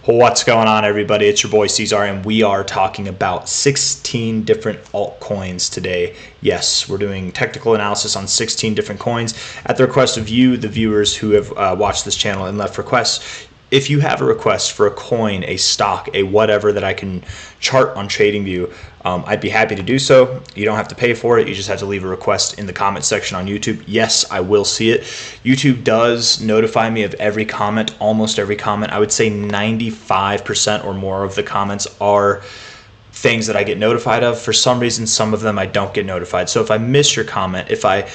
What's going on, everybody? It's your boy C-Zar, and we are talking about 16 different altcoins today. Yes, we're doing technical analysis on 16 different coins at the request of you, the viewers who have watched this channel and left requests. If you have a request for a coin, a stock, a whatever that I can chart on TradingView, I'd be happy to do so. You don't have to pay for it. You just have to leave a request in the comment section on YouTube. Yes, I will see it. YouTube does notify me of every comment, almost every comment. I would say 95% or more of the comments are things that I get notified of. For some reason, some of them I don't get notified. So if I miss your comment, if I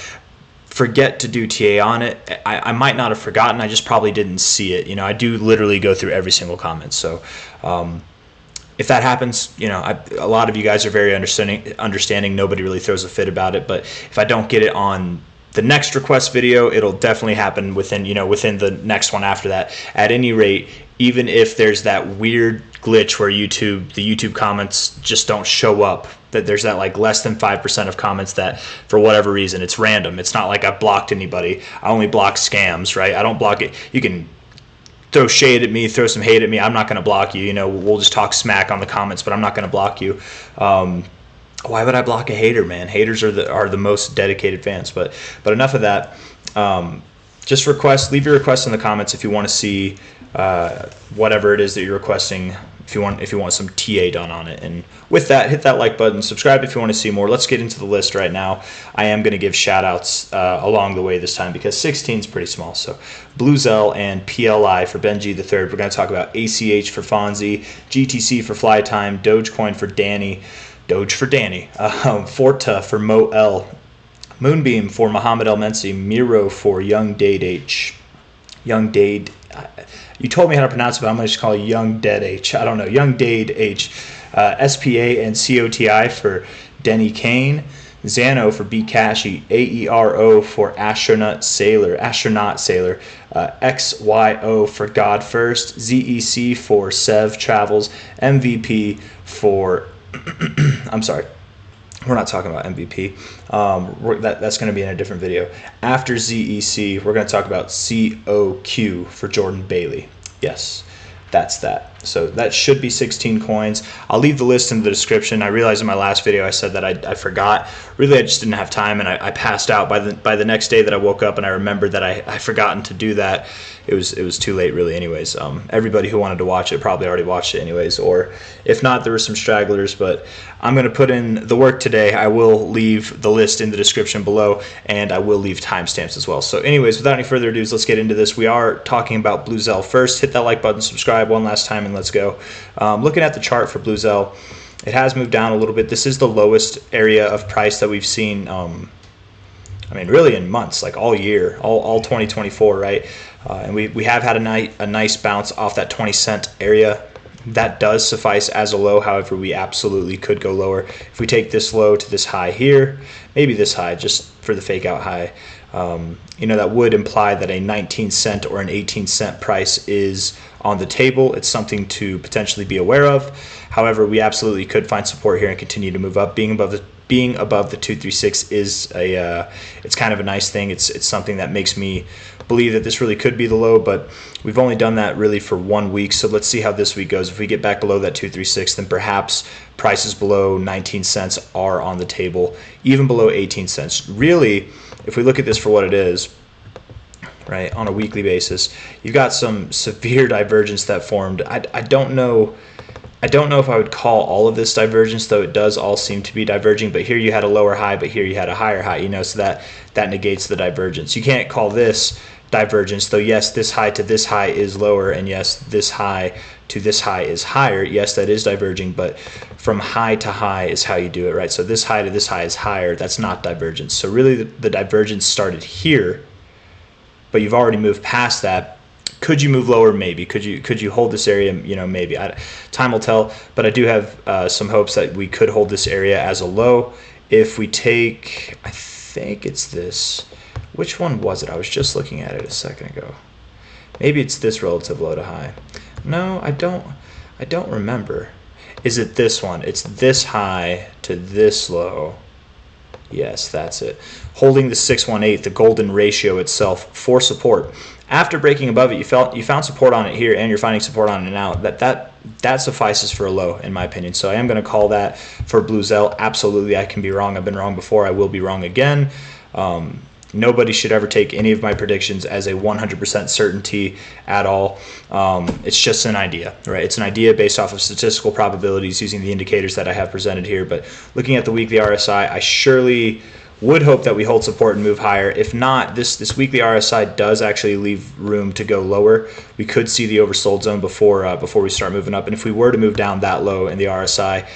forget to do TA on it, I might not have forgotten. I just probably didn't see it. You know, I do literally go through every single comment. So if that happens, you know, a lot of you guys are very understanding. Nobody really throws a fit about it. But if I don't get it on the next request video, it'll definitely happen within the next one after that. At any rate, even if there's that weird glitch where the YouTube comments just don't show up, that there's that like less than 5% of comments that for whatever reason, it's random. It's not like I blocked anybody. I only block scams, right? I don't block it. You can throw shade at me, throw some hate at me. I'm not going to block you. You know, we'll just talk smack on the comments, but I'm not going to block you. Why would I block a hater, man? Haters are the most dedicated fans. But enough of that. Just leave your requests in the comments if you want to see whatever it is that you're requesting. If you want some TA done on it. And with that, hit that like button, subscribe if you want to see more. Let's get into the list right now. I am going to give shout outs along the way this time because 16 is pretty small. So Bluel and PLI for Benji the Third. We're going to talk about ACH for Fonzie, GTC for Flytime, Dogecoin for Danny, Forta for Mo L, Moonbeam for Muhammad El Mensi, Miro for Young Dade H. You told me how to pronounce it, but I'm going to just call it Young Dead H. I don't know. Young Dade H. SPA and COTI for Denny Kane. Xano for Bcashi. AERO for Astronaut Sailor. XYO for God First. ZEC for Sev Travels. MVP for... I'm sorry. We're not talking about MVP. That's going to be in a different video. After ZEC, we're going to talk about COQ for Jordan Bailey. Yes, that's that. So that should be 16 coins. I'll leave the list in the description. I realized in my last video I said that I forgot. Really, I just didn't have time, and I passed out by the next day that I woke up and I remembered that I forgotten to do that. It was too late, really. Anyways, everybody who wanted to watch it probably already watched it anyways, or if not, there were some stragglers. But I'm going to put in the work today. I will leave the list in the description below, and I will leave timestamps as well. So anyways, without any further ado, let's get into this. We are talking about Bluel first. Hit that like button, subscribe one last time, and let's go. Looking at the chart for Bluel, it has moved down a little bit. This is the lowest area of price that we've seen, I mean, really in months, like all year, all 2024, right? And we have had a nice bounce off that 20-cent area. That does suffice as a low. However, we absolutely could go lower. If we take this low to this high here, maybe this high, just for the fake out high, you know, that would imply that a 19-cent or an 18-cent price is on the table. It's something to potentially be aware of. However, we absolutely could find support here and continue to move up. Being above the 236 is it's kind of a nice thing. It's something that makes me believe that this really could be the low, but we've only done that really for 1 week. So let's see how this week goes. If we get back below that 236, then perhaps prices below 19 cents are on the table, even below 18 cents. Really, if we look at this for what it is, right, on a weekly basis, you've got some severe divergence that formed. I don't know if I would call all of this divergence, though it does all seem to be diverging. But here you had a lower high, but here you had a higher high, you know, so that negates the divergence. You can't call this divergence, though. Yes, this high to this high is lower, and yes, this high to this high is higher. Yes, that is diverging, but from high to high is how you do it, right? So this high to this high is higher. That's not divergence. So really the divergence started here, but you've already moved past that. Could you move lower? Maybe. Could you hold this area? You know, maybe. Time will tell. But I do have some hopes that we could hold this area as a low. If we take, I think it's this. Which one was it? I was just looking at it a second ago. Maybe it's this relative low to high. No, I don't remember. Is it this one? It's this high to this low. Yes, that's it. Holding the 618, the golden ratio itself for support. After breaking above it, you found support on it here, and you're finding support on it now. That suffices for a low, in my opinion. So I am going to call that for Bluel. Absolutely, I can be wrong. I've been wrong before. I will be wrong again. Nobody should ever take any of my predictions as a 100% certainty at all. It's just an idea, right? It's an idea based off of statistical probabilities using the indicators that I have presented here. But looking at the weekly RSI, I surely would hope that we hold support and move higher. If not, this weekly RSI does actually leave room to go lower. We could see the oversold zone before we start moving up. And if we were to move down that low in the RSI,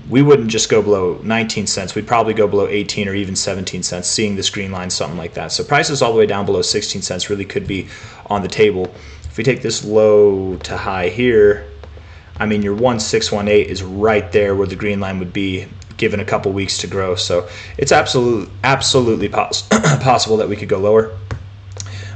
we wouldn't just go below 19 cents. We'd probably go below 18 or even 17 cents, seeing this green line, something like that. So prices all the way down below 16 cents really could be on the table. If we take this low to high here, I mean, your 1618 is right there where the green line would be, given a couple weeks to grow. So it's absolutely possible that we could go lower.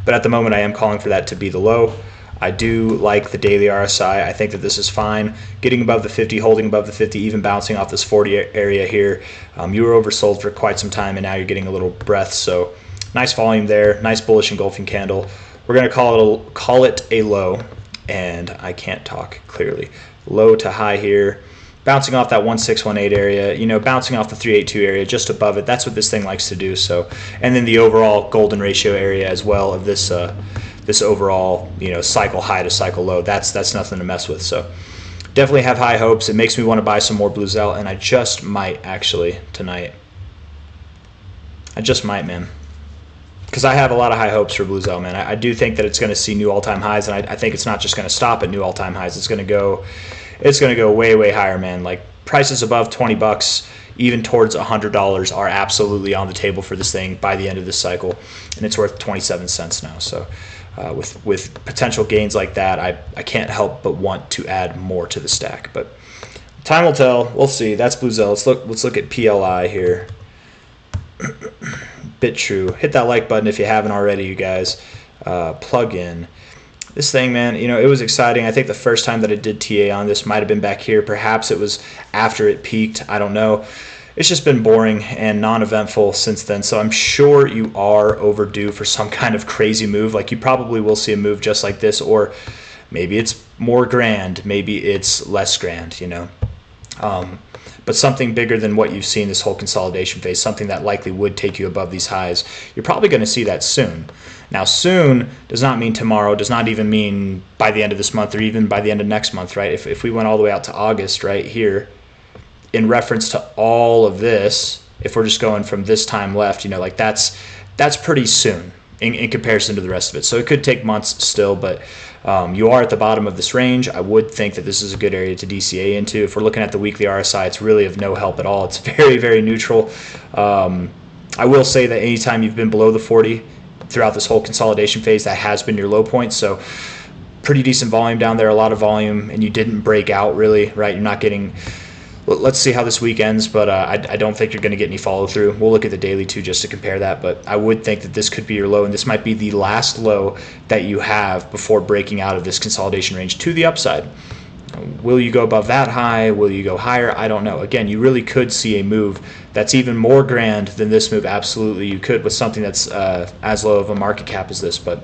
But at the moment, I am calling for that to be the low. I do like the daily RSI. I think that this is fine. Getting above the 50, holding above the 50, even bouncing off this 40 area here. You were oversold for quite some time, and now you're getting a little breath. So nice volume there, nice bullish engulfing candle. We're going to call it a low, and I can't talk clearly. Low to high here. Bouncing off that 1618 area, you know, bouncing off the 382 area, just above it. That's what this thing likes to do. So, and then the overall golden ratio area as well of this this overall, you know, cycle high to cycle low. That's nothing to mess with. So, definitely have high hopes. It makes me want to buy some more Bluel, and I just might actually tonight. I just might, man, because I have a lot of high hopes for Bluel, man. I do think that it's going to see new all-time highs, and I think it's not just going to stop at new all-time highs. It's going to go way higher, man. Like prices above $20, even towards $100 are absolutely on the table for this thing by the end of this cycle, and it's worth 27 cents now. So with potential gains like that, I can't help but want to add more to the stack. But time will tell. We'll see. That's Bluel. Let's look at PLI here. BitTrue. Hit that like button if you haven't already, you guys. Plug in. This thing, man, you know, it was exciting. I think the first time that I did TA on this might have been back here. Perhaps it was after it peaked. I don't know. It's just been boring and non-eventful since then. So I'm sure you are overdue for some kind of crazy move. Like you probably will see a move just like this, or maybe it's more grand. Maybe it's less grand, you know. But something bigger than what you've seen this whole consolidation phase, something that likely would take you above these highs. You're probably going to see that soon. Now, soon does not mean tomorrow, does not even mean by the end of this month or even by the end of next month, right? If we went all the way out to August right here, in reference to all of this, if we're just going from this time left, you know, like that's pretty soon in comparison to the rest of it. So it could take months still, but you are at the bottom of this range. I would think that this is a good area to DCA into. If we're looking at the weekly RSI, it's really of no help at all. It's very neutral. I will say that anytime you've been below the 40 throughout this whole consolidation phase, that has been your low point. So pretty decent volume down there, a lot of volume, and you didn't break out really, right? You're not getting... Let's see how this week ends, but I don't think you're going to get any follow-through. We'll look at the daily too just to compare that, but I would think that this could be your low, and this might be the last low that you have before breaking out of this consolidation range to the upside. Will you go above that high? Will you go higher? I don't know. Again, you really could see a move that's even more grand than this move. Absolutely, you could with something that's as low of a market cap as this, but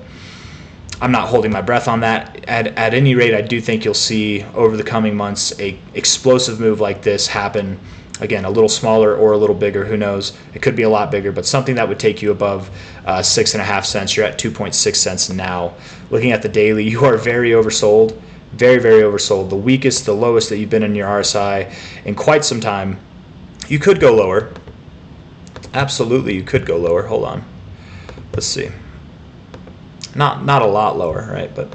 I'm not holding my breath on that. At any rate, I do think you'll see over the coming months a explosive move like this happen. Again, a little smaller or a little bigger, who knows? It could be a lot bigger, but something that would take you above 6.5 cents. You're at 2.6 cents now. Looking at the daily, you are very oversold, very oversold. The weakest, the lowest that you've been in your RSI in quite some time. You could go lower. Absolutely, you could go lower. Hold on. Let's see. Not a lot lower, right? But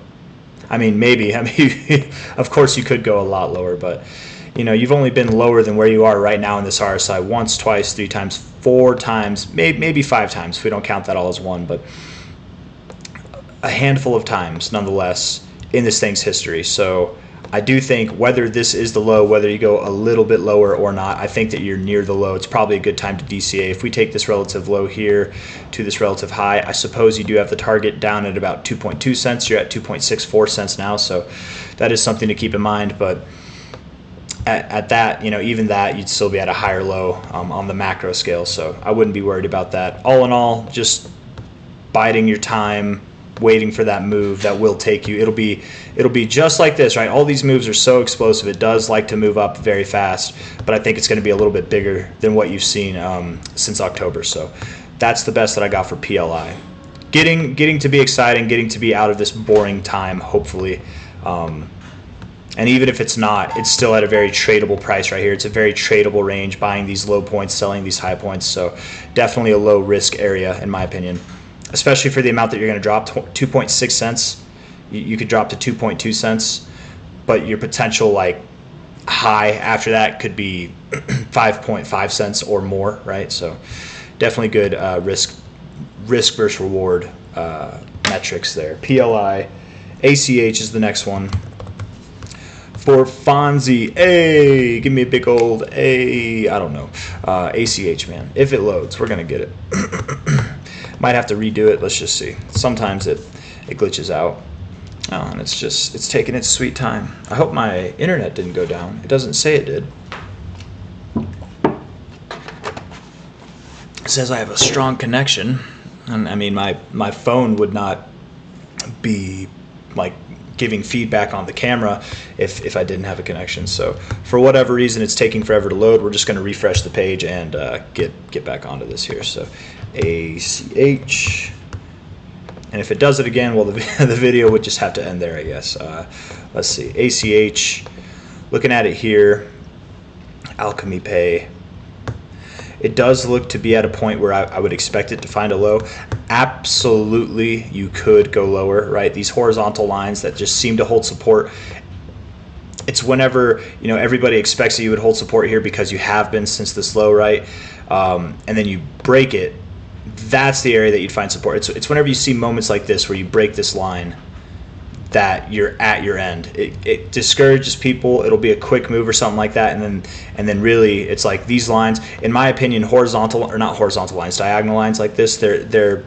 I mean, maybe. I mean, of course you could go a lot lower, but you know, you've only been lower than where you are right now in this RSI once, twice, 3 times, 4 times, maybe 5 times if we don't count that all as one, but a handful of times nonetheless in this thing's history. So I do think whether this is the low, whether you go a little bit lower or not, I think that you're near the low. It's probably a good time to DCA. If we take this relative low here to this relative high, I suppose you do have the target down at about 2.2 cents. You're at 2.64 cents now, so that is something to keep in mind. But at that, even that, you'd still be at a higher low on the macro scale. So I wouldn't be worried about that. All in all, just biding your time, waiting for that move that will take you. It'll be just like this, right? All these moves are so explosive. It does like to move up very fast, but I think it's going to be a little bit bigger than what you've seen since October. So that's the best that I got for PLI. Getting to be exciting, getting to be out of this boring time, hopefully. And even if it's not, it's still at a very tradable price right here. It's a very tradable range, buying these low points, selling these high points. So definitely a low risk area in my opinion, especially for the amount that you're going to drop, 2.6 cents. You could drop to 2.2 cents, but your potential like high after that could be 5.5 cents or more, right? So definitely good risk versus reward metrics there. PLI, ACH is the next one. For Fonzie, A, give me a big old A. I don't know. ACH, man. If it loads, we're going to get it. Might have to redo it. Let's just see. Sometimes it glitches out. Oh, and it's taking its sweet time. I hope my internet didn't go down. It doesn't say it did. It says I have a strong connection. And I mean, my phone would not be like giving feedback on the camera if I didn't have a connection. So for whatever reason it's taking forever to load. We're just going to refresh the page and get back onto this here. So ACH, and if it does it again, well, the video would just have to end there, I guess. Let's see, ACH, looking at it here, Alchemy Pay. It does look to be at a point where I would expect it to find a low. Absolutely, you could go lower, right? These horizontal lines that just seem to hold support. It's whenever, everybody expects that you would hold support here because you have been since this low, right? And then you break it. That's the area that you'd find support. It's whenever you see moments like this where you break this line that you're at your end. It discourages people. It'll be a quick move or something like that, and then really it's like these lines, in my opinion, horizontal or not horizontal lines, diagonal lines like this, they're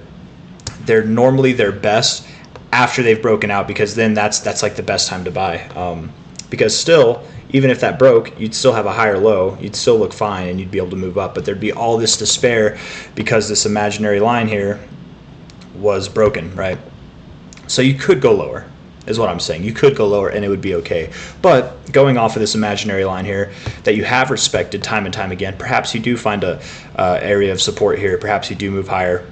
normally their best after they've broken out, because then that's like the best time to buy. Because still, even if that broke, you'd still have a higher low, you'd still look fine, and you'd be able to move up. But there'd be all this despair because this imaginary line here was broken, right? So you could go lower, is what I'm saying. You could go lower and it would be okay. But going off of this imaginary line here that you have respected time and time again, perhaps you do find a area of support here. Perhaps you do move higher.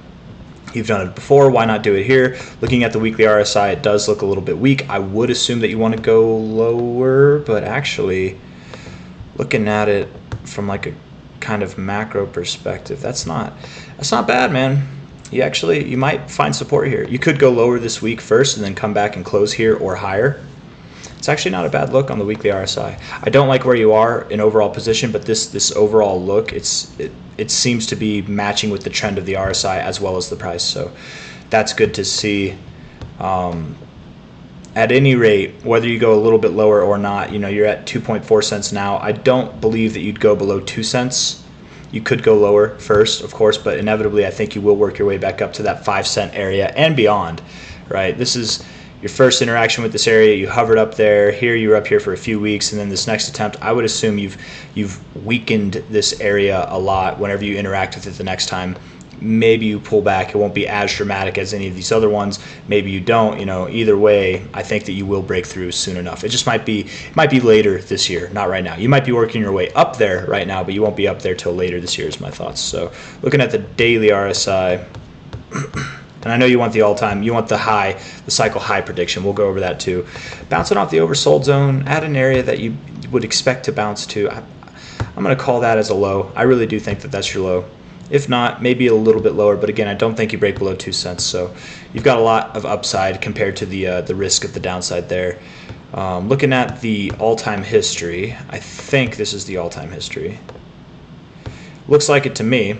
You've done it before. Why not do it here? Looking at the weekly RSI, it does look a little bit weak. I would assume that you want to go lower, but actually looking at it from like a kind of macro perspective, that's not bad, man. You might find support here. You could go lower this week first and then come back and close here or higher. It's actually not a bad look on the weekly RSI. I don't like where you are in overall position, but this overall look, it seems to be matching with the trend of the RSI as well as the price. So that's good to see. At any rate, whether you go a little bit lower or not, you're at 2.4 cents now. I don't believe that you'd go below 2 cents. You could go lower first, of course, but inevitably I think you will work your way back up to that 5 cent area and beyond, right? This is your first interaction with this area. You hovered up there. Here you were up here for a few weeks, and then this next attempt, I would assume you've weakened this area a lot. Whenever you interact with it the next time, maybe you pull back. It won't be as dramatic as any of these other ones. Maybe you don't. Either way, I think that you will break through soon enough. It just might be later this year, not right now. You might be working your way up there right now, but you won't be up there till later this year is my thoughts. So looking at the daily RSI, and I know you want the all-time, you want the high, the cycle high prediction. We'll go over that too. Bouncing off the oversold zone at an area that you would expect to bounce to. I'm going to call that as a low. I really do think that that's your low. If not, maybe a little bit lower, but again, I don't think you break below 2 cents. So you've got a lot of upside compared to the risk of the downside there. Looking at the all-time history, I think this is the all-time history. Looks like it to me,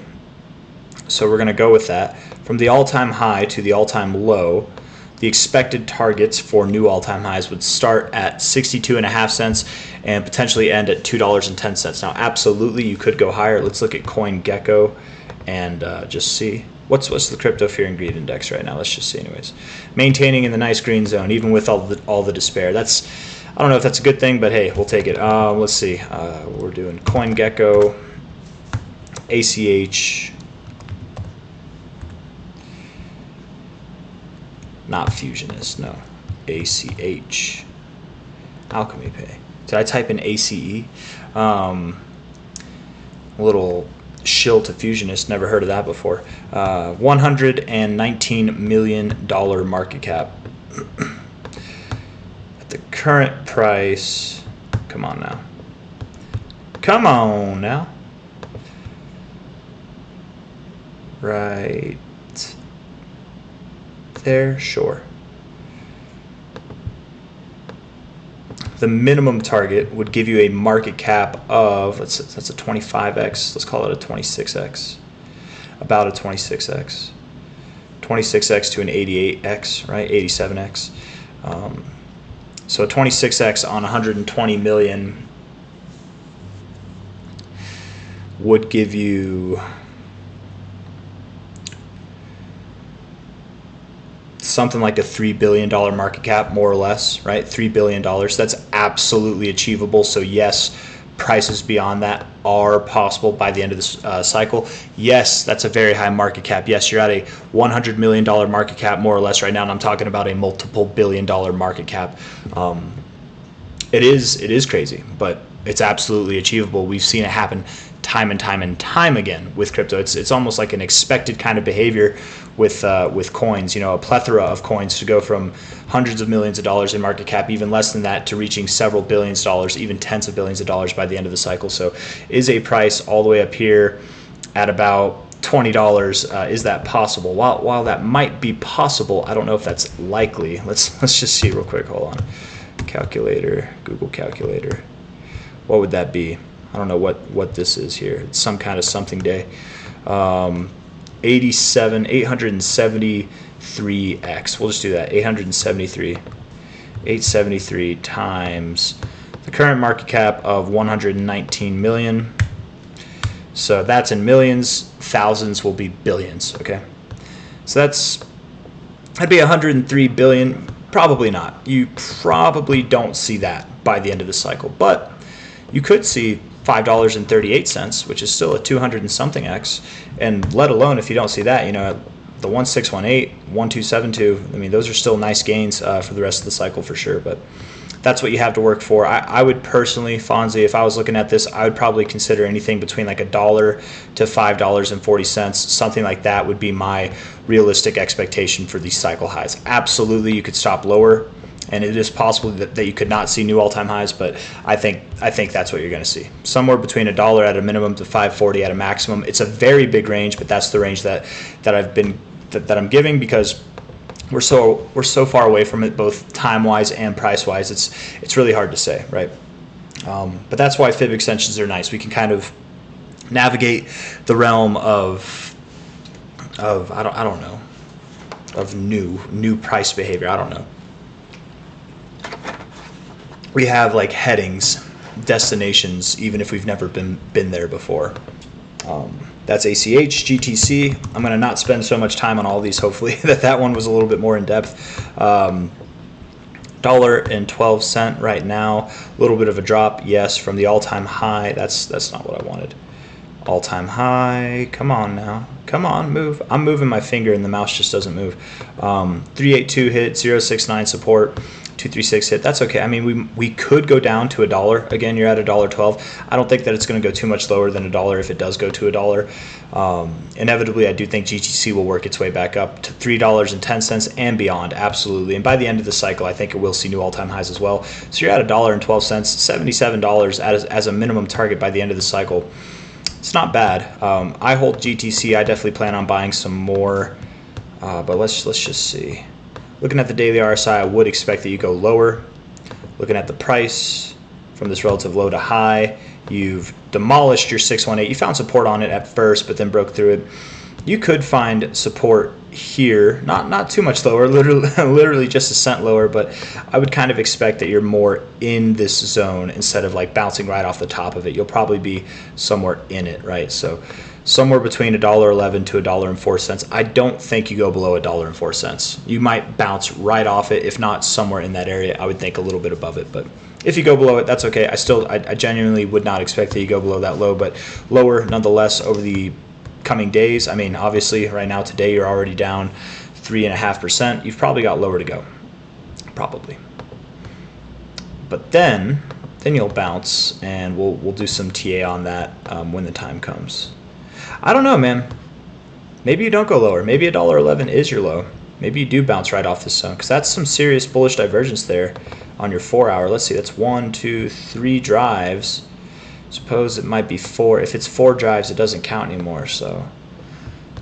so we're going to go with that. From the all-time high to the all-time low, the expected targets for new all-time highs would start at 62.5 cents and potentially end at $2.10. Now, absolutely, you could go higher. Let's look at CoinGecko and just see what's the crypto fear and greed index right now. Let's just see, anyways. Maintaining in the nice green zone, even with all the despair. I don't know if that's a good thing, but hey, we'll take it. Let's see. We're doing CoinGecko, ACH, not Fusionist, no. ACH, Alchemy Pay. Did I type in ACE? Little shill to Fusionist, never heard of that before. $119 million market cap. At the current price, come on now. Come on now. Right there, sure. The minimum target would give you a market cap of, that's a 25x, let's call it a 26x, about a 26x. 26x to an 88x, right, 87x. So a 26x on 120 million would give you something like a $3 billion market cap, more or less, right? $3 billion. That's absolutely achievable. So yes, prices beyond that are possible by the end of this cycle. Yes, that's a very high market cap. Yes, you're at a $100 million market cap, more or less, right now, and I'm talking about a multiple billion-dollar market cap. It is crazy, but it's absolutely achievable. We've seen it happen time and time again with crypto. It's almost like an expected kind of behavior with coins. You know, a plethora of coins to go from hundreds of millions of dollars in market cap, even less than that, to reaching several billions of dollars, even tens of billions of dollars by the end of the cycle. So is a price all the way up here at about $20, is that possible? While that might be possible, I don't know if that's likely. Let's just see real quick. Hold on. Calculator, Google calculator. What would that be? I don't know what this is here. It's some kind of something day. 873x. We'll just do that. 873 times the current market cap of 119 million. So that's in millions. Thousands will be billions. Okay. So that'd be 103 billion. Probably not. You probably don't see that by the end of the cycle, but you could see $5.38, which is still a 200 and something x, and let alone if you don't see that, you know, the 1618, 1272, I mean, those are still nice gains for the rest of the cycle for sure, but that's what you have to work for. I would personally, Fonzie, if I was looking at this, I would probably consider anything between like $1 to $5.40, something like that would be my realistic expectation for these cycle highs. Absolutely, you could stop lower, and it is possible that you could not see new all-time highs, but I think that's what you're going to see. Somewhere between $1 at a minimum to $5.40 at a maximum. It's a very big range, but that's the range that I'm giving because we're so far away from it, both time-wise and price-wise. It's really hard to say, right? But that's why fib extensions are nice. We can kind of navigate the realm of I don't know, of new price behavior. I don't know. We have like headings, destinations, even if we've never been there before. That's ACH, GTC. I'm going to not spend so much time on all these. Hopefully that one was a little bit more in depth. $1.12 right now. A little bit of a drop, yes, from the all-time high. That's not what I wanted. All-time high. Come on now. Come on, move. I'm moving my finger and the mouse just doesn't move. 382 hit, 069 support. 236 hit. That's okay. I mean, we could go down to $1. Again, you're at $1.12. I don't think that it's going to go too much lower than $1 if it does go to $1. Inevitably, I do think GTC will work its way back up to $3.10 and beyond. Absolutely. And by the end of the cycle, I think it will see new all-time highs as well. So you're at $1.12, $77 as a minimum target by the end of the cycle. It's not bad. I hold GTC. I definitely plan on buying some more, but let's just see. Looking at the daily RSI, I would expect that you go lower. Looking at the price from this relative low to high, you've demolished your 618. You found support on it at first, but then broke through it. You could find support here, not too much lower, literally just a cent lower, but I would kind of expect that you're more in this zone instead of like bouncing right off the top of it. You'll probably be somewhere in it, right? So somewhere between $1.11 to $1.04. I don't think you go below $1.04. You might bounce right off it, if not somewhere in that area. I would think a little bit above it, but If you go below it, that's okay. I genuinely would not expect that you go below that low, but lower nonetheless over the coming days. I mean, obviously right now today you're already down 3.5%. You've probably got lower to go, probably. But then you'll bounce, and we'll do some TA on that when the time comes. I don't know, man. Maybe you don't go lower. Maybe $1.11 is your low. Maybe you do bounce right off this zone, because that's some serious bullish divergence there on your 4 hour. Let's see, that's 1, 2, 3 drives. Suppose it might be 4. If it's 4 drives, it doesn't count anymore. So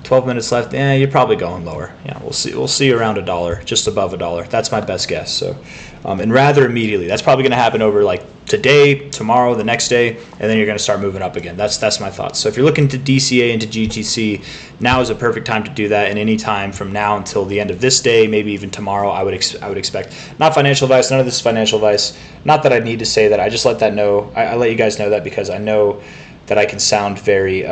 12 minutes left. You're probably going lower. Yeah, we'll see. We'll see around $1, just above $1. That's my best guess. So, and rather immediately. That's probably going to happen over like today, tomorrow, the next day, and then you're going to start moving up again. That's my thoughts. So if you're looking to DCA into GTC, now is a perfect time to do that. And any time from now until the end of this day, maybe even tomorrow, I would expect. Not financial advice. None of this is financial advice. Not that I need to say that. I just let that know. I let you guys know that because I know that I can sound very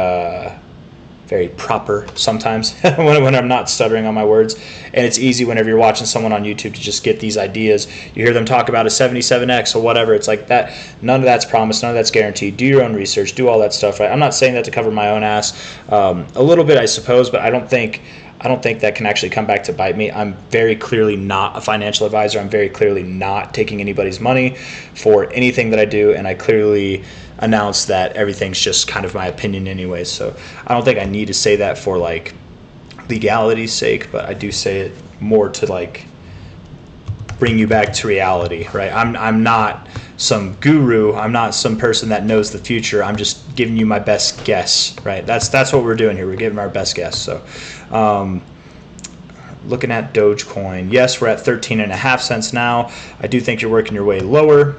proper sometimes when I'm not stuttering on my words. And it's easy whenever you're watching someone on YouTube to just get these ideas. You hear them talk about a 77X or whatever. It's like that. None of that's promised. None of that's guaranteed. Do your own research. Do all that stuff. Right? I'm not saying that to cover my own ass. A little bit, I suppose, but I don't think that can actually come back to bite me. I'm very clearly not a financial advisor. I'm very clearly not taking anybody's money for anything that I do, and I clearly announce that everything's just kind of my opinion anyways. So I don't think I need to say that for like legality's sake, but I do say it more to like bring you back to reality, right? I'm not some guru. I'm not some person that knows the future. I'm just giving you my best guess, right? That's what we're doing here. We're giving our best guess. So looking at Dogecoin, yes, we're at 13.5 cents now. I do think you're working your way lower.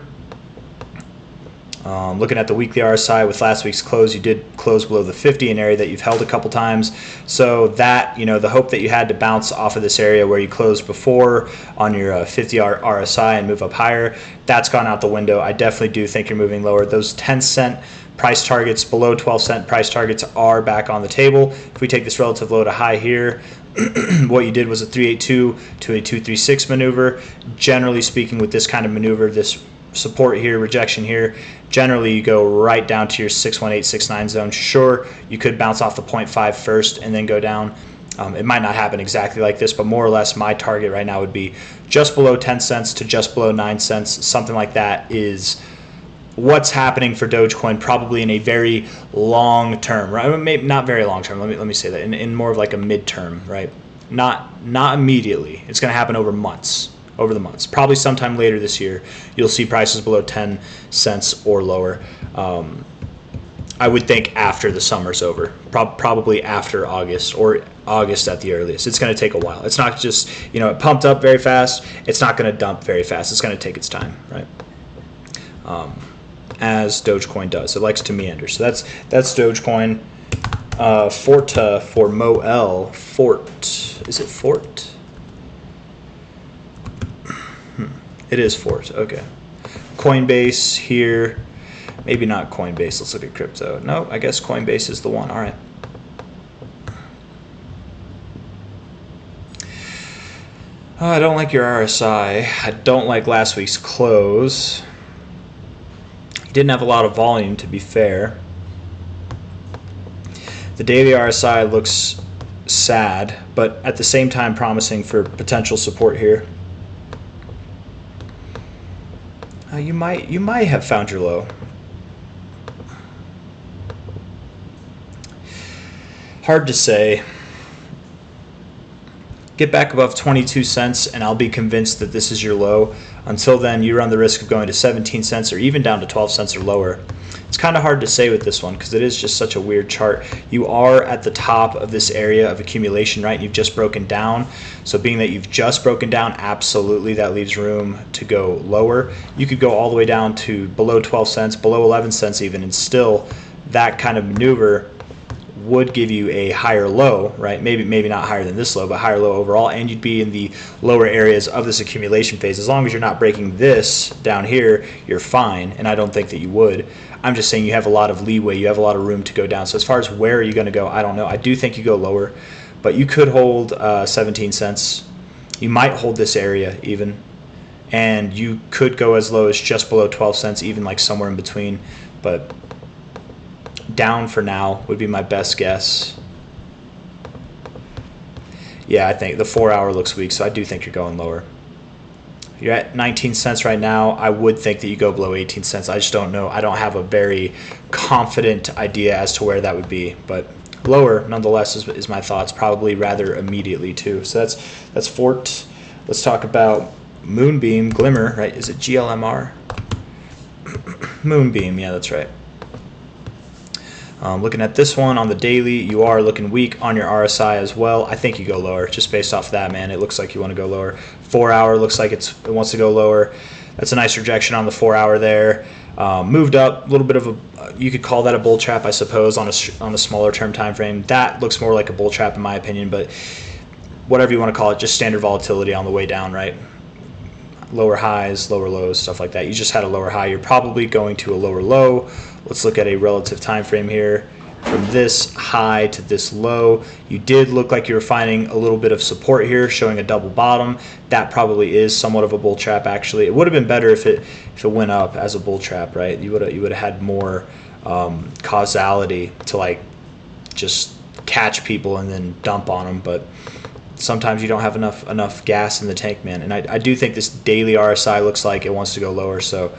Looking at the weekly RSI with last week's close, you did close below the 50, an area that you've held a couple times. So that, the hope that you had to bounce off of this area where you closed before on your 50 RSI and move up higher, that's gone out the window. I definitely do think you're moving lower. Those 10-cent price targets, below 12-cent price targets are back on the table. If we take this relative low to high here, what you did was a 382 to a 236 maneuver. Generally speaking, with this kind of maneuver, this support here, rejection here, generally you go right down to your 61869 zone. Sure, you could bounce off the 0.5 first and then go down. It might not happen exactly like this, but more or less my target right now would be just below 10 cents to just below 9 cents. Something like that is what's happening for Dogecoin, probably in a very long term, right? Maybe not very long term. Let me say that in more of like a midterm, right? Not immediately. It's going to happen over months. Over the months, probably sometime later this year, you'll see prices below 10 cents or lower. I would think after the summer's over, probably after August or August at the earliest. It's going to take a while. It's not just, it pumped up very fast. It's not going to dump very fast. It's going to take its time, right? As Dogecoin does. It likes to meander. So that's Dogecoin. Forta for Moel. Fort. Is it Fort? It is Fort. Okay. Coinbase here. Maybe not Coinbase. Let's look at crypto. No, I guess Coinbase is the one. All right. I don't like your RSI. I don't like last week's close. You didn't have a lot of volume, to be fair. The daily RSI looks sad, but at the same time promising for potential support here. You might have found your low. Hard to say. Get back above 22 cents and I'll be convinced that this is your low. Until then, you run the risk of going to 17 cents or even down to 12 cents or lower. It's kind of hard to say with this one because it is just such a weird chart. You are at the top of this area of accumulation, right? You've just broken down. So being that you've just broken down, absolutely that leaves room to go lower. You could go all the way down to below 12 cents, below 11 cents even, and still that kind of maneuver would give you a higher low, right? Maybe not higher than this low, but higher low overall, and you'd be in the lower areas of this accumulation phase. As long as you're not breaking this down here, you're fine, and I don't think that you would. I'm just saying you have a lot of leeway, you have a lot of room to go down. So as far as where are you going to go, I don't know. I do think you go lower, but you could hold 17 cents. You might hold this area even, and you could go as low as just below 12 cents, even like somewhere in between, but down for now would be my best guess. Yeah, I think the 4 hour looks weak, so I do think you're going lower. You're at 19 cents right now. I would think that you go below 18 cents. I just don't know. I don't have a very confident idea as to where that would be, but lower nonetheless is my thoughts, probably rather immediately too. So that's Fort. Let's talk about Moonbeam, Glimmer, right? Is it GLMR? Moonbeam, yeah, that's right. Looking at this one on the daily, you are looking weak on your RSI as well. I think you go lower just based off that, man. It looks like you want to go lower. 4 hour looks like it wants to go lower. That's a nice rejection on the 4 hour there. Moved up a little bit of a, you could call that a bull trap, I suppose, on a smaller term time frame. That looks more like a bull trap in my opinion, but whatever you want to call it, just standard volatility on the way down, right? Lower highs, lower lows, stuff like that. You just had a lower high. You're probably going to a lower low. Let's look at a relative time frame here. From this high to this low, you did look like you were finding a little bit of support here, showing a double bottom. That probably is somewhat of a bull trap, actually. It would have been better if it went up as a bull trap, right? You would have had more causality to like just catch people and then dump on them, but sometimes you don't have enough gas in the tank, man. And I do think this daily RSI looks like it wants to go lower, so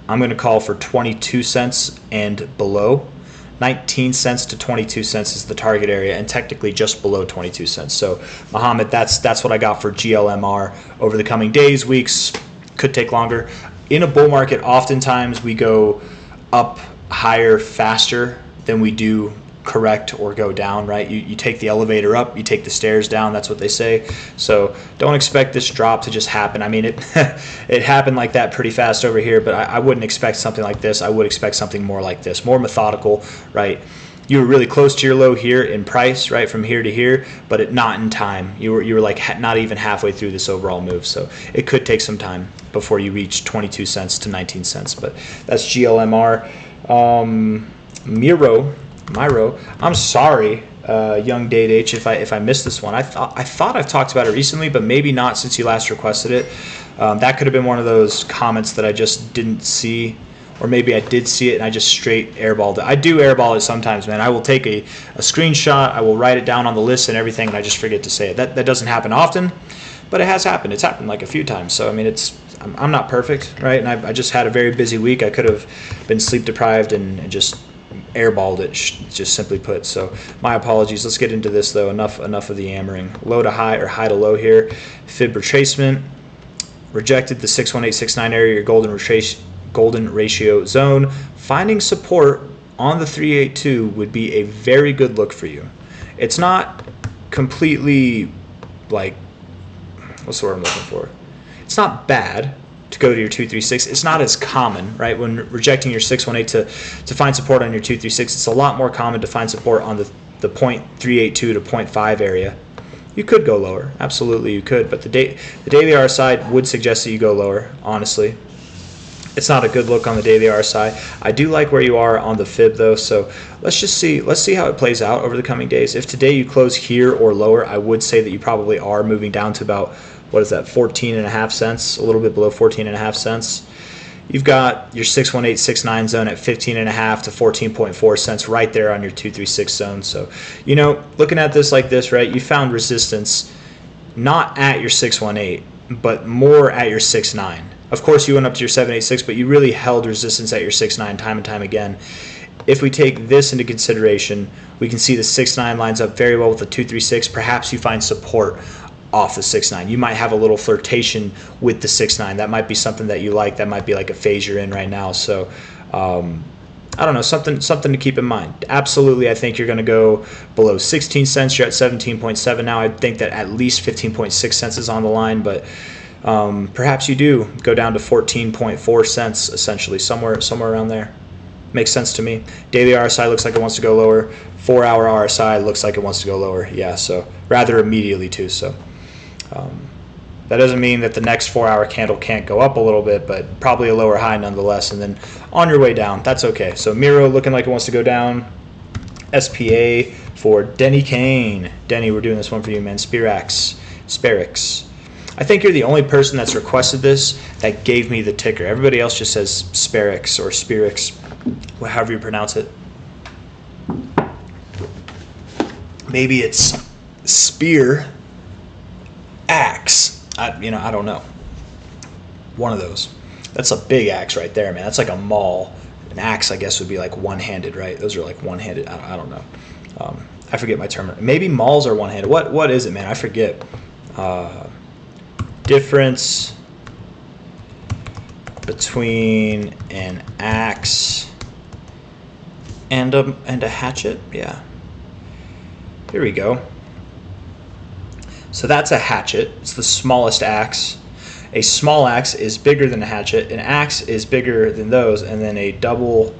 I'm going to call for 22 cents and below. 19 cents to 22 cents is the target area, and technically just below 22 cents. So, Muhammad, that's what I got for GLMR over the coming days, weeks. Could take longer. In a bull market, oftentimes we go up higher faster than we do correct or go down, right? You take the elevator up, you take the stairs down, that's what they say. So don't expect this drop to just happen. I mean, it it happened like that pretty fast over here, but I wouldn't expect something like this. I would expect something more like this, more methodical, right? You were really close to your low here in price, right, from here to here, but not in time. You were like not even halfway through this overall move, so it could take some time before you reach 22 cents to 19 cents, but that's GLMR. Miro, I'm sorry, Young Date H, if I missed this one. I thought I've talked about it recently, but maybe not since you last requested it. That could have been one of those comments that I just didn't see, or maybe I did see it and I just straight airballed it. I do airball it sometimes, man. I will take a screenshot, I will write it down on the list and everything, and I just forget to say it. That doesn't happen often, but it has happened. It's happened like a few times. So I mean, I'm not perfect, right? And I just had a very busy week. I could have been sleep deprived and just airballed it, just simply put. So my apologies. Let's get into this though. Enough of the yammering. Low to high or high to low here. Fib retracement. Rejected the 61869 area, your golden ratio zone. Finding support on the 382 would be a very good look for you. It's not completely like, what's the word I'm looking for? It's not bad to go to your 236. It's not as common, right? When rejecting your 618 to find support on your 236, it's a lot more common to find support on the 0.382 to 0.5 area. You could go lower, absolutely you could, but the daily RSI would suggest that you go lower, honestly. It's not a good look on the daily RSI. I do like where you are on the fib though, so let's see how it plays out over the coming days. If today you close here or lower, I would say that you probably are moving down to about, what is that, 14.5 cents, a little bit below 14.5 cents. You've got your 61869 zone at 15.5 to 14.4 cents right there on your 236 zone. So, you know, looking at this like this, right, you found resistance not at your 618, but more at your 69. Of course, you went up to your 786, but you really held resistance at your 69 time and time again. If we take this into consideration, we can see the 69 lines up very well with the 236. Perhaps you find support off the 6.9. You might have a little flirtation with the 6.9. That might be something that you like. That might be like a phase you're in right now. So I don't know, something to keep in mind. Absolutely, I think you're going to go below 16 cents. You're at 17.7 now. I think that at least 15.6 cents is on the line, but perhaps you do go down to 14.4 cents essentially, somewhere around there. Makes sense to me. Daily RSI looks like it wants to go lower. 4 hour RSI looks like it wants to go lower. Yeah, so rather immediately too. So that doesn't mean that the next 4 hour candle can't go up a little bit, but probably a lower high nonetheless. And then on your way down, that's okay. So Miro looking like it wants to go down. SPA for Denny Kane. Denny, we're doing this one for you, man. Sparix. I think you're the only person that's requested this that gave me the ticker. Everybody else just says Sparix or Spirix, however you pronounce it. Maybe it's Spear Axe. I don't know. One of those. That's a big axe right there, man. That's like a maul. An axe, I guess, would be like one-handed, right? Those are like one-handed. I don't know. I forget my term. Maybe mauls are one-handed. What is it, man? I forget. Difference between an axe and a hatchet. Yeah. Here we go. So that's a hatchet. It's the smallest axe. A small axe is bigger than a hatchet. An axe is bigger than those, and then a double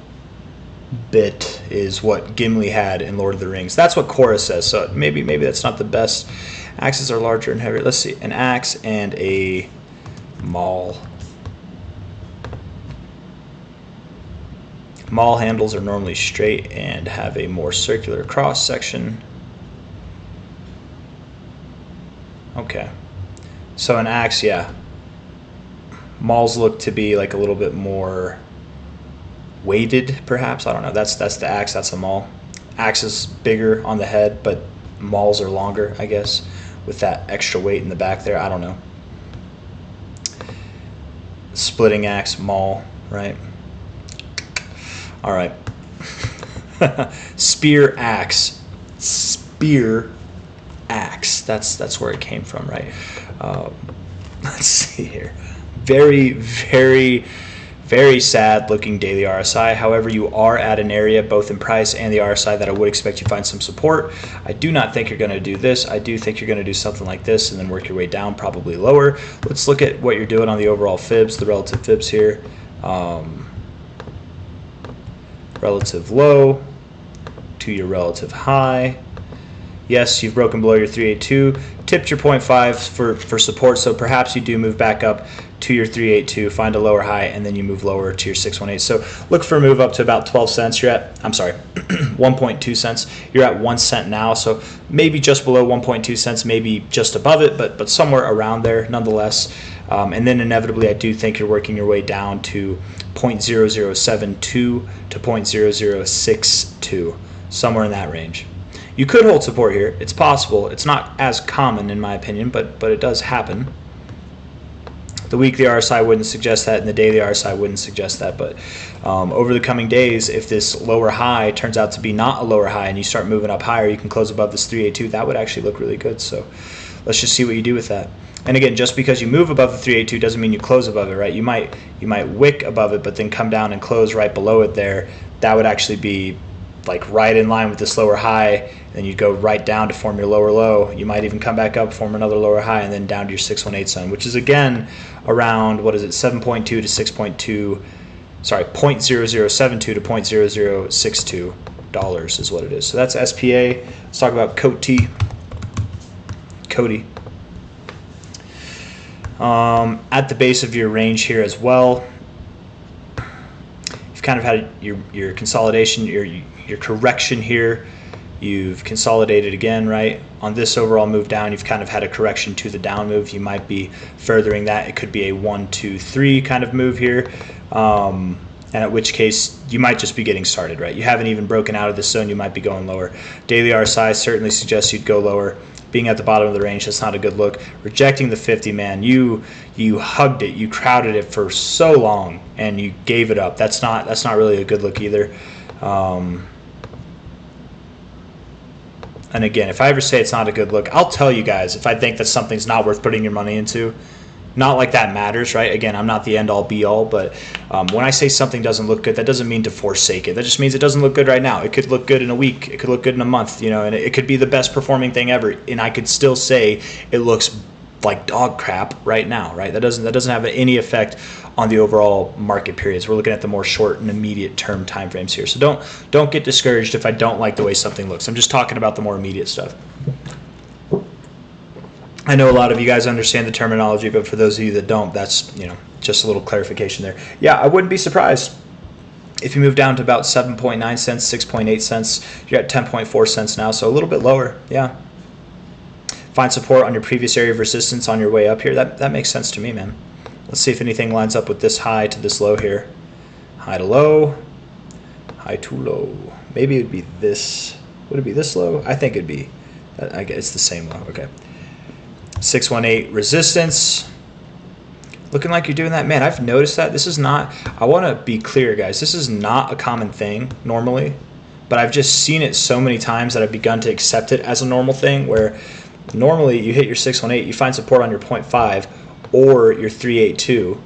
bit is what Gimli had in Lord of the Rings. That's what Korra says. So maybe that's not the best. Axes are larger and heavier. Let's see. An axe and a maul. Maul handles are normally straight and have a more circular cross section. Okay. So an axe, yeah. Mauls look to be like a little bit more weighted, perhaps. I don't know. That's the axe. That's a maul. Axe is bigger on the head, but mauls are longer, I guess, with that extra weight in the back there. I don't know. Splitting axe, maul, right? All right. Spear axe. Spear axe. That's where it came from, right? Let's see here. Very, very, very sad looking daily RSI. However, you are at an area both in price and the RSI that I would expect you to find some support. I do not think you're going to do this. I do think you're going to do something like this and then work your way down, probably lower. Let's look at what you're doing on the overall fibs, the relative fibs here. Relative low to your relative high. Yes, you've broken below your 382, tipped your 0.5 for support, so perhaps you do move back up to your 382, find a lower high, and then you move lower to your 618. So look for a move up to about 12 cents. You're at, 1.2 cents. You're at 1 cent now, so maybe just below 1.2 cents, maybe just above it, but somewhere around there nonetheless. And then inevitably, I do think you're working your way down to 0.0072 to 0.0062, somewhere in that range. You could hold support here. It's possible. It's not as common in my opinion, but it does happen. The weekly RSI wouldn't suggest that, and the daily RSI wouldn't suggest that. But over the coming days, if this lower high turns out to be not a lower high and you start moving up higher, you can close above this 382. That would actually look really good. So let's just see what you do with that. And again, just because you move above the 382 doesn't mean you close above it, right? You might wick above it, but then come down and close right below it there. That would actually be like right in line with this lower high, and you'd go right down to form your lower low. You might even come back up, form another lower high, and then down to your 618 zone, which is again around, what is it, 7.2 to 6.2, sorry, 0.0072 to 0.0062 dollars is what it is. So that's SPA. Let's talk about Coti. At the base of your range here as well, you've kind of had your consolidation, your correction here. You've consolidated again, right? On this overall move down, you've kind of had a correction to the down move. You might be furthering that. It could be a 1, 2, 3 kind of move here. And at which case, you might just be getting started, right? You haven't even broken out of this zone. You might be going lower. Daily RSI certainly suggests you'd go lower. Being at the bottom of the range, that's not a good look. Rejecting the 50, man, you hugged it. You crowded it for so long, and you gave it up. That's not really a good look either. And again, if I ever say it's not a good look, I'll tell you guys if I think that something's not worth putting your money into. Not like that matters, right? Again, I'm not the end-all, be-all, but when I say something doesn't look good, that doesn't mean to forsake it. That just means it doesn't look good right now. It could look good in a week. It could look good in a month, and it could be the best performing thing ever, and I could still say it looks like dog crap right now, right? That doesn't have any effect on the overall market periods. We're looking at the more short and immediate term time frames here. So don't get discouraged if I don't like the way something looks. I'm just talking about the more immediate stuff. I know a lot of you guys understand the terminology, but for those of you that don't, that's just a little clarification there. Yeah, I wouldn't be surprised if you move down to about 7.9 cents, 6.8 cents. You're at 10.4 cents now, so a little bit lower. Yeah. Find support on your previous area of resistance on your way up here. That makes sense to me, man. Let's see if anything lines up with this high to this low here. High to low, high to low. Maybe it would be this. Would it be this low? I think it'd be. I guess it's the same low. Okay. 618 resistance. Looking like you're doing that. Man, I've noticed that. This is not, I want to be clear, guys. This is not a common thing normally, but I've just seen it so many times that I've begun to accept it as a normal thing, where normally you hit your 618, you find support on your 0.5 or your 382.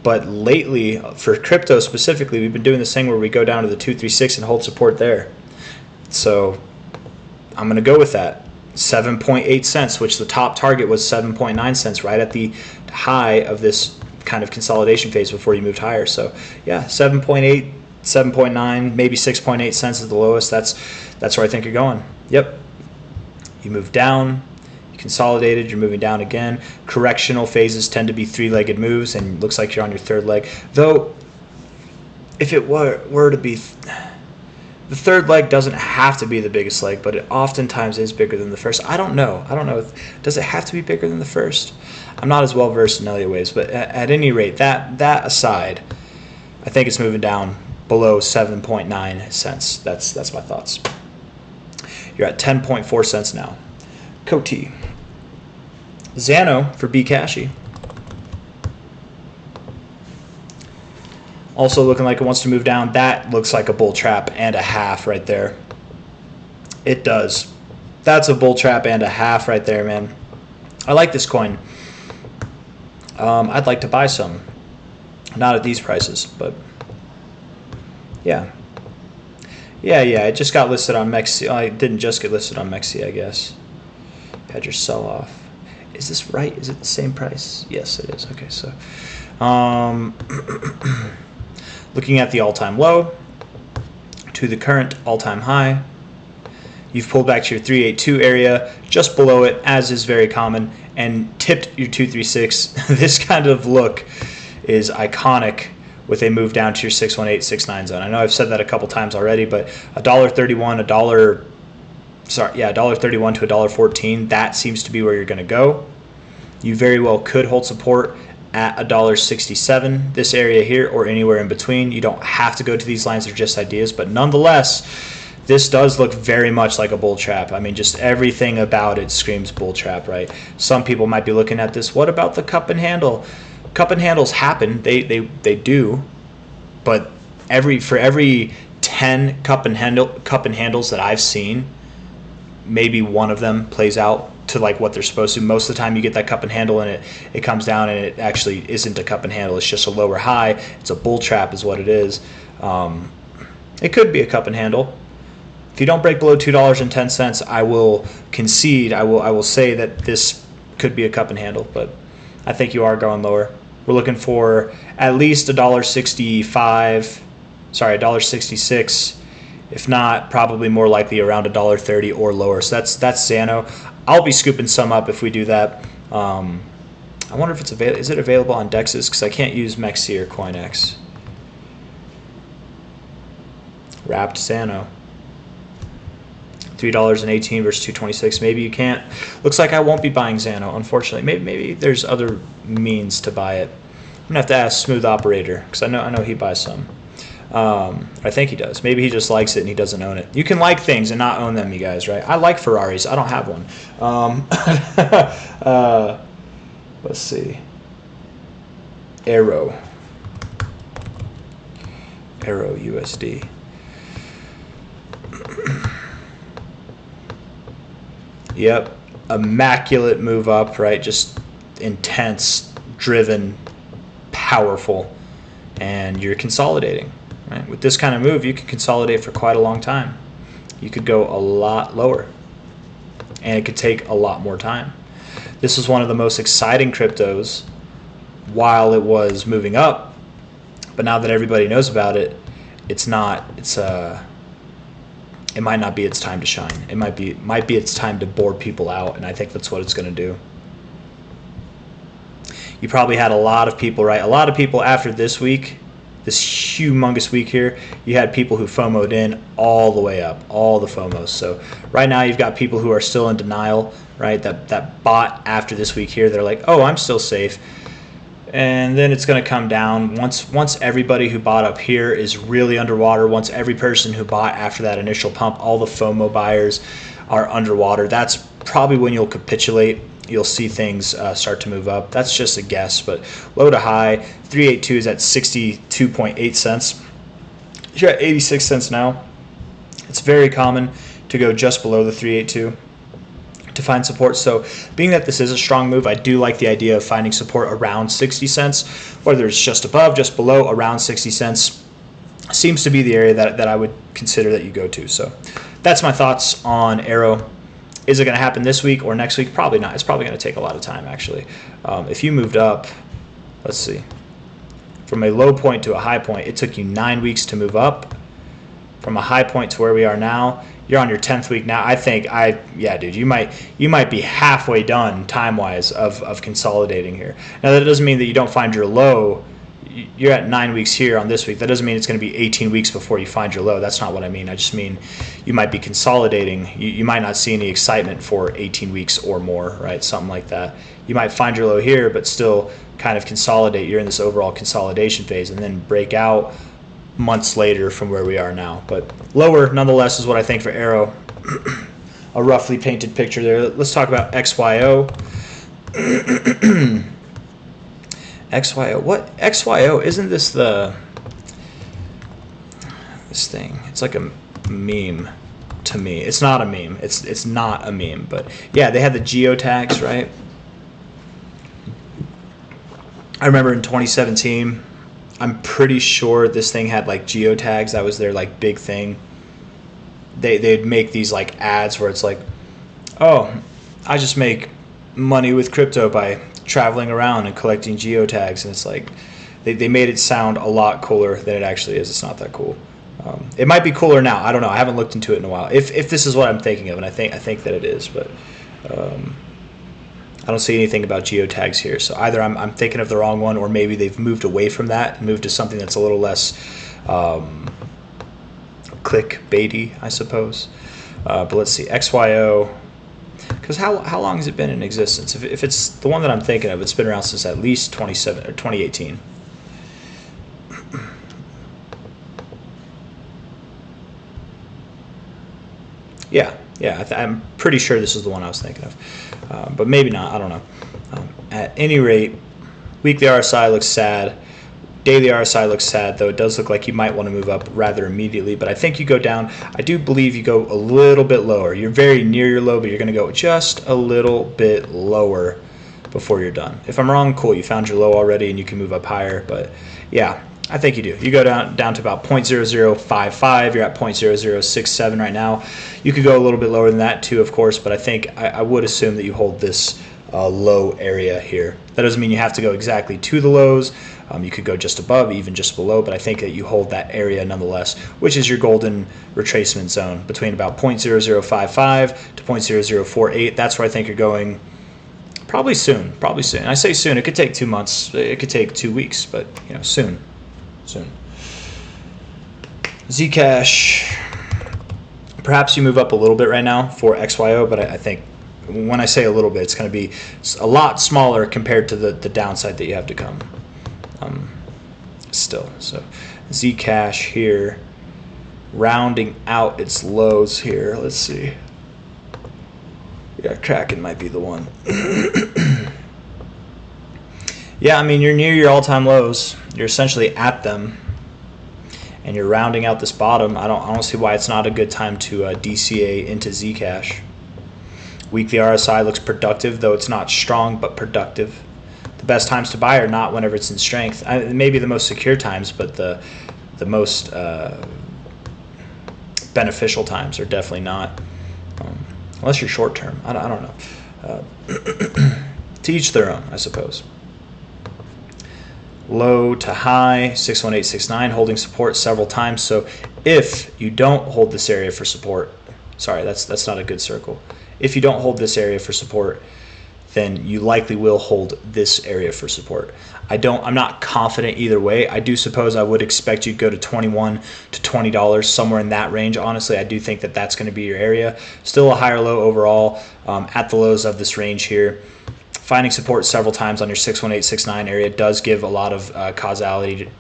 But lately, for crypto specifically, we've been doing this thing where we go down to the 236 and hold support there. So I'm going to go with that. 7.8 cents, which the top target was 7.9 cents, right at the high of this kind of consolidation phase before you moved higher. So yeah, 7.8, 7.9, maybe 6.8 cents is the lowest. That's where I think you're going. Yep. You move down, you consolidated, you're moving down again. Correctional phases tend to be three-legged moves, and it looks like you're on your third leg. Though, if it were to be... The third leg doesn't have to be the biggest leg, but it oftentimes is bigger than the first. I don't know. Does it have to be bigger than the first? I'm not as well versed in Elliott waves, but at any rate, that aside, I think it's moving down below 7.9 cents. That's my thoughts. You're at 10.4 cents now. Coti. Xano for Bcashy. Also looking like it wants to move down. That looks like a bull trap and a half right there. It does. That's a bull trap and a half right there, man. I like this coin. I'd like to buy some. Not at these prices, but yeah. Yeah, it just got listed on Mexi. Oh, it didn't just get listed on Mexi, I guess. You had your sell-off. Is this right? Is it the same price? Yes, it is. Okay, so... looking at the all-time low to the current all-time high, you've pulled back to your 382 area, just below it, as is very common, and tipped your 236. This kind of look is iconic with a move down to your 618, 69 zone. I know I've said that a couple times already, but $1.31, $1.31 to $1.14, that seems to be where you're going to go. You very well could hold support at $1.67, this area here, or anywhere in between. You don't have to go to these lines, they're just ideas, but nonetheless, this does look very much like a bull trap. I mean, just everything about it screams bull trap, right? Some people might be looking at this, what about the cup and handle? Cup and handles happen, they do, but for every 10 cup and handles that I've seen, maybe one of them plays out to like what they're supposed to. Most of the time you get that cup and handle and it comes down and it actually isn't a cup and handle. It's just a lower high. It's a bull trap is what it is. It could be a cup and handle. If you don't break below $2.10, I will concede. I will say that this could be a cup and handle, but I think you are going lower. We're looking for at least $1.65, sorry, $1.66. If not, probably more likely around $1.30 or lower. So that's Xano. I'll be scooping some up if we do that. I wonder if it's available. Is it available on Dexes? Because I can't use Mexi or CoinX. Wrapped Xano. $3.18 versus $2.26. Maybe you can't. Looks like I won't be buying Xano, unfortunately. Maybe there's other means to buy it. I'm gonna have to ask Smooth Operator because I know he buys some. I think he does. Maybe he just likes it and he doesn't own it. You can like things and not own them, you guys, right? I like Ferraris. I don't have one. Let's see. Arrow USD. Yep. Immaculate move up, right? Just intense, driven, powerful. And you're consolidating. Right? With this kind of move, you can consolidate for quite a long time. You could go a lot lower, and it could take a lot more time. This was one of the most exciting cryptos while it was moving up, but now that everybody knows about it, it might not be its time to shine. It might be its time to bore people out, and I think that's what it's going to do. You probably had a lot of people, right? A lot of people after this week this humongous week here, you had people who FOMO'd in all the way up, all the FOMOs. So right now you've got people who are still in denial, right? That bought after this week here. They're like, oh, I'm still safe. And then it's going to come down once everybody who bought up here is really underwater. Once every person who bought after that initial pump, all the FOMO buyers are underwater. That's probably when you'll capitulate. You'll see things start to move up. That's just a guess, but low to high, 382 is at 62.8 cents. You're at 86 cents now. It's very common to go just below the 382 to find support. So being that this is a strong move, I do like the idea of finding support around 60 cents, whether it's just above, just below, around 60 cents seems to be the area that I would consider that you go to. So that's my thoughts on Arrow. Is it going to happen this week or next week? Probably not. It's probably going to take a lot of time, actually. If you moved up, let's see, from a low point to a high point, it took you 9 weeks to move up. From a high point to where we are now, you're on your 10th week now. I think yeah, dude, you might be halfway done time-wise of consolidating here. Now, that doesn't mean that you don't find your low. You're at 9 weeks here on this week. That doesn't mean it's going to be 18 weeks before you find your low. That's not what I mean. I just mean you might be consolidating. You might not see any excitement for 18 weeks or more, right? Something like that. You might find your low here, but still kind of consolidate. You're in this overall consolidation phase and then break out months later from where we are now. But lower, nonetheless, is what I think for Arrow. A roughly painted picture there. Let's talk about XYO. XYO. What? XYO, isn't this this thing? It's like a meme to me. It's not a meme. It's not a meme, but yeah, they had the geotags, right? I remember in 2017, I'm pretty sure this thing had like geotags. That was their like big thing. They'd make these like ads where it's like, oh, I just make money with crypto by traveling around and collecting geotags, and it's like they made it sound a lot cooler than it actually is. It's not that cool. It might be cooler now. I don't know. I haven't looked into it in a while. If this is what I'm thinking of, and I think that it is, but I don't see anything about geotags here. So either I'm thinking of the wrong one, or maybe they've moved away from that and moved to something that's a little less clickbaity, I suppose. But let's see, XYO. Because how long has it been in existence? If it's the one that I'm thinking of, it's been around since at least 2018. Yeah, I'm pretty sure this is the one I was thinking of, but maybe not. I don't know. At any rate, weekly RSI looks sad. Daily RSI looks sad, though it does look like you might want to move up rather immediately, but I think you go down. I do believe you go a little bit lower. You're very near your low, but you're going to go just a little bit lower before you're done. If I'm wrong, cool, you found your low already and you can move up higher, but yeah, I think you do. You go down to about 0.0055. You're at 0.0067 right now. You could go a little bit lower than that too, of course, but I think I would assume that you hold this low area here. That doesn't mean you have to go exactly to the lows. You could go just above, even just below, but I think that you hold that area nonetheless, which is your golden retracement zone between about 0.0055 to 0.0048. That's where I think you're going probably soon. I say soon. It could take 2 months. It could take 2 weeks, but you know, soon. Zcash. Perhaps you move up a little bit right now for XYO, but I think when I say a little bit, it's going to be a lot smaller compared to the downside that you have to come. Still, so Zcash here, rounding out its lows here. Let's see. Yeah, Kraken might be the one. Yeah, I mean, you're near your all-time lows. You're essentially at them, and you're rounding out this bottom. I don't see why it's not a good time to DCA into Zcash. Weekly RSI looks productive, though it's not strong, but productive. The best times to buy are not whenever it's in strength. Maybe the most secure times, but the most beneficial times are definitely not, unless you're short term. I don't know. To each their own, I suppose. Low to high, 61869, holding support several times. So if you don't hold this area for support, sorry, that's not a good circle. If you don't hold this area for support, then you likely will hold this area for support. I'm not confident either way. I do suppose I would expect you to go to $21 to $20, somewhere in that range. Honestly, I do think that that's going to be your area. Still a higher low overall at the lows of this range here. Finding support several times on your 618, 69 area does give a lot of causality,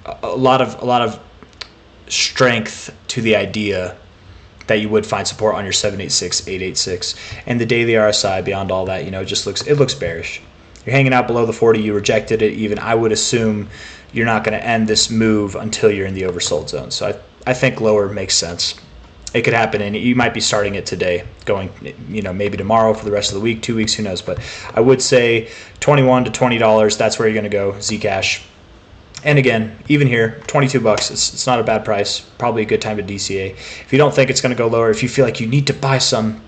a lot of strength to the idea that you would find support on your 786, 886, and the daily RSI. Beyond all that, it looks bearish. You're hanging out below the 40. You rejected it. Even I would assume you're not going to end this move until you're in the oversold zone. So I think lower makes sense. It could happen, and you might be starting it today, going maybe tomorrow for the rest of the week, 2 weeks, who knows. But I would say $21 to $20. That's where you're going to go. Zcash. And again, even here, $22. It's not a bad price. Probably a good time to DCA. If you don't think it's going to go lower, if you feel like you need to buy some,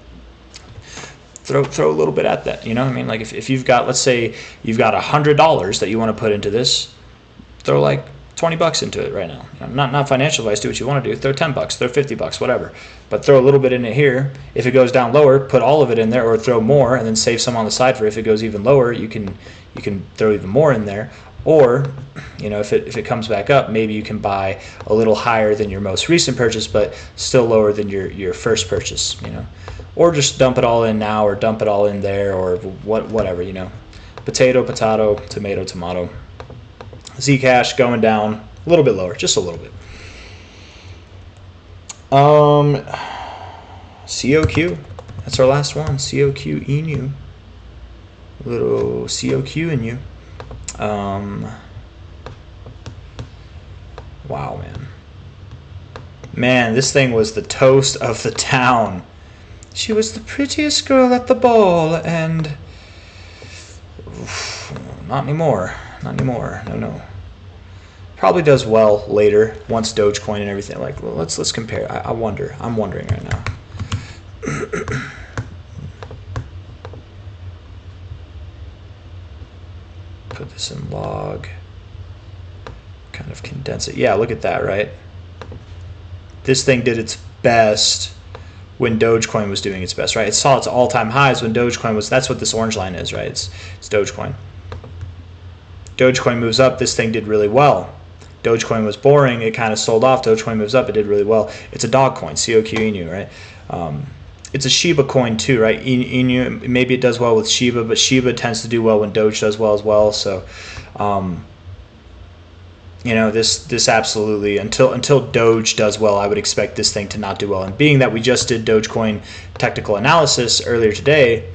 throw a little bit at that. Like if you've got, let's say you've got $100 that you want to put into this, throw like $20 into it right now. Not financial advice. Do what you want to do. Throw $10, throw $50, whatever. But throw a little bit in it here. If it goes down lower, put all of it in there, or throw more and then save some on the side for if it goes even lower. You can throw even more in there. Or, if it comes back up, maybe you can buy a little higher than your most recent purchase, but still lower than your first purchase. Or just dump it all in now, or dump it all in there, or whatever. Potato, tomato, tomato. Zcash going down a little bit lower, just a little bit. COQ, that's our last one. COQ Inu, little COQ in you. Wow, man, this thing was the toast of the town. She was the prettiest girl at the ball, and not anymore. No. Probably does well later once Dogecoin and everything. Like, well, let's compare. I'm wondering right now. Put this in log. Kind of condense it. Yeah, look at that, right? This thing did its best when Dogecoin was doing its best, right? It saw its all-time highs when Dogecoin was. That's what this orange line is, right? It's Dogecoin. Dogecoin moves up, this thing did really well. Dogecoin was boring, it kind of sold off. Dogecoin moves up, it did really well. It's a dog coin, COQ Inu, right? It's a Shiba coin too, right? Inu, maybe it does well with Shiba, but Shiba tends to do well when Doge does well as well. So, this absolutely, until Doge does well, I would expect this thing to not do well. And being that we just did Dogecoin technical analysis earlier today,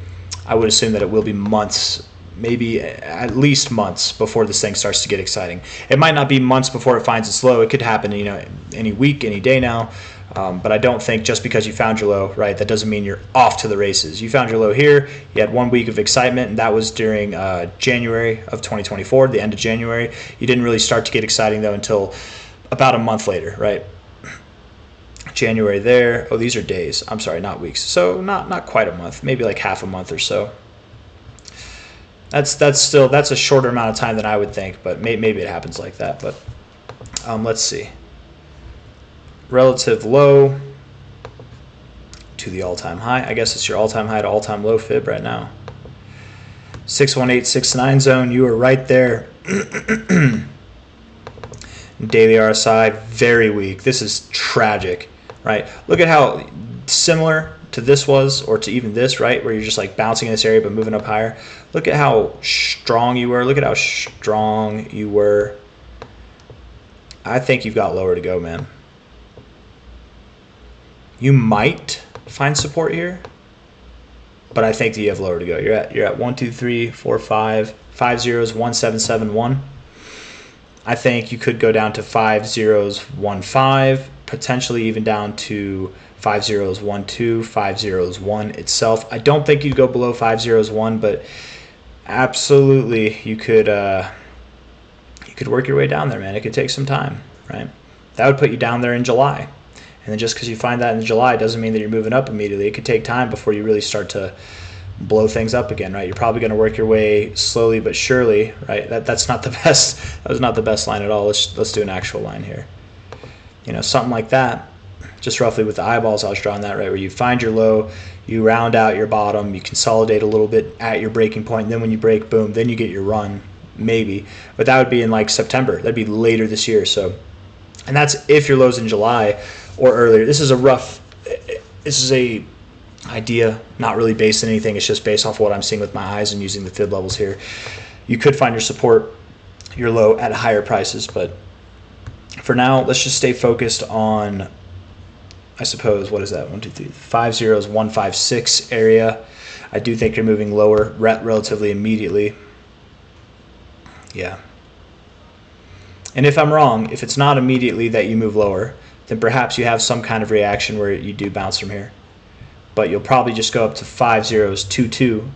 I would assume that it will be months, maybe at least months before this thing starts to get exciting. It might not be months before it finds its low. It could happen, any week, any day now. But I don't think just because you found your low, right, that doesn't mean you're off to the races. You found your low here. You had 1 week of excitement, and that was during January of 2024, the end of January. You didn't really start to get exciting, though, until about a month later, right? January there. Oh, these are days. I'm sorry, not weeks. So not quite a month, maybe like half a month or so. That's a shorter amount of time than I would think, but maybe it happens like that. But let's see. Relative low to the all-time high. I guess it's your all-time high to all-time low fib right now. 618, 69 zone. You are right there. Daily RSI very weak. This is tragic, right? Look at how similar to this was, or to even this, right, where you're just like bouncing in this area but moving up higher. Look at how strong you were. Look at how strong you were. I think you've got lower to go, man. You might find support here, but I think that you have lower to go. You're at 1, 2, 3, 4, 5 zeros, 1771. I think you could go down to 5 zeros, 1, 5, potentially even down to 5 zeros, 1, 2, 5 zeros, 1 itself. I don't think you'd go below 5 zeros, 1, but absolutely you could work your way down there, man. It could take some time, right? That would put you down there in July. And then just because you find that in July doesn't mean that you're moving up immediately. It could take time before you really start to blow things up again, right? You're probably going to work your way slowly but surely, right? That's not the best. That was not the best line at all. Let's do an actual line here. Something like that. just roughly with the eyeballs I was drawing that, right, where you find your low, you round out your bottom, you consolidate a little bit at your breaking point, and then when you break, boom, then you get your run, maybe. But that would be in like September. That'd be later this year. So, and that's if your low's in July or earlier. This is a idea, not really based on anything. It's just based off what I'm seeing with my eyes and using the fib levels here. You could find your support, your low at higher prices, but for now, let's just stay focused on, I suppose, what is that? 1, 2, 3, 5 zeros, 156 area. I do think you're moving lower relatively immediately. Yeah. And if I'm wrong, if it's not immediately that you move lower, then perhaps you have some kind of reaction where you do bounce from here. But you'll probably just go up to 5 zeros, 2, 2,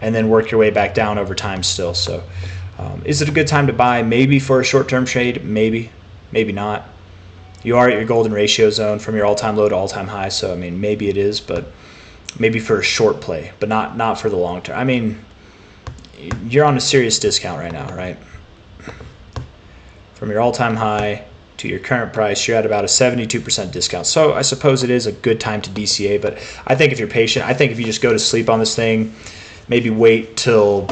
and then work your way back down over time still. So is it a good time to buy? Maybe for a short-term trade, maybe, maybe not. You are at your golden ratio zone from your all-time low to all-time high, so I mean, maybe it is, but maybe for a short play, but not for the long term. I mean, you're on a serious discount right now, right? From your all-time high to your current price, you're at about a 72% discount. So I suppose it is a good time to DCA, but I think if you're patient, I think if you just go to sleep on this thing, maybe wait till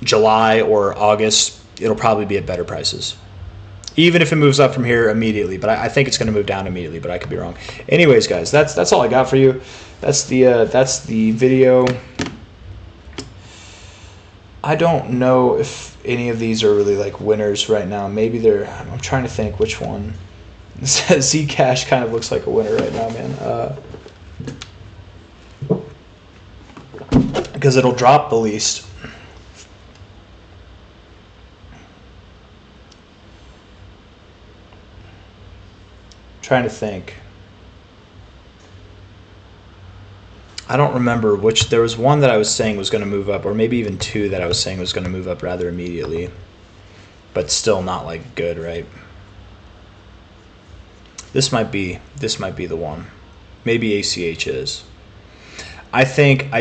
July or August, it'll probably be at better prices. Even if it moves up from here immediately, but I think it's going to move down immediately, but I could be wrong. Anyways, guys, that's all I got for you. That's the video. I don't know if any of these are really like winners right now. Maybe they're. I'm trying to think which one. Zcash kind of looks like a winner right now, man. Because it'll drop the least. Trying to think. I don't remember which. There was one that I was saying was going to move up, or maybe even two that I was saying was going to move up rather immediately, but still not like good, right? This might be the one. Maybe ACH is. I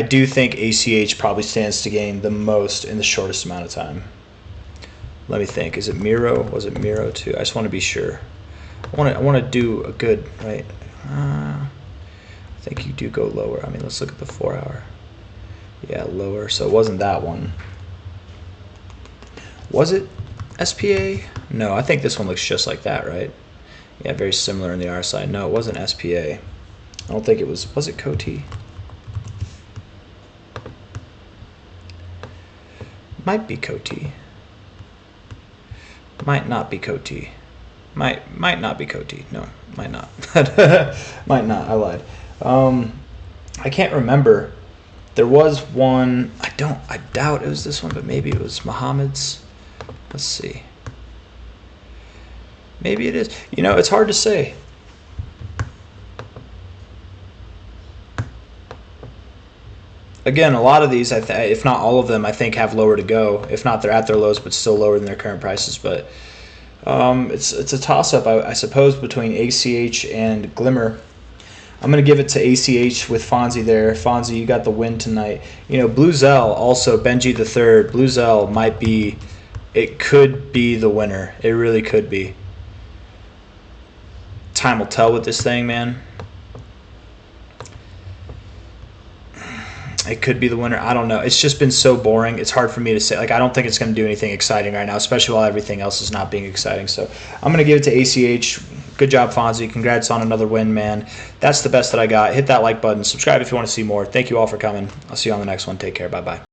do think ACH probably stands to gain the most in the shortest amount of time. Let me think. Is it Miro? Was it Miro too? I just want to be sure. I want to do a good, right? I think you do go lower. I mean, let's look at the 4 hour. Yeah, lower. So it wasn't that one. Was it SPA? No, I think this one looks just like that, right? Yeah, very similar in the R side. No, it wasn't SPA. I don't think it was. Was it Coti? Might be Coti. Might not be Coti. Might not be Coti. No, might not. Might not. I lied. I can't remember. There was one. I doubt it was this one, but maybe it was Muhammad's. Let's see. Maybe it is. You know, it's hard to say. Again, a lot of these, if not all of them, I think have lower to go. If not, they're at their lows, but still lower than their current prices. But it's a toss-up, I suppose, between ACH and Glimmer. I'm going to give it to ACH with Fonzie there. Fonzie, you got the win tonight. You know, Bluel also, Benji the third. Bluel might be, it could be the winner. It really could be. Time will tell with this thing, man. It could be the winner. I don't know. It's just been so boring. It's hard for me to say. Like, I don't think it's going to do anything exciting right now, especially while everything else is not being exciting. So I'm going to give it to ACH. Good job, Fonzie. Congrats on another win, man. That's the best that I got. Hit that like button. Subscribe if you want to see more. Thank you all for coming. I'll see you on the next one. Take care. Bye-bye.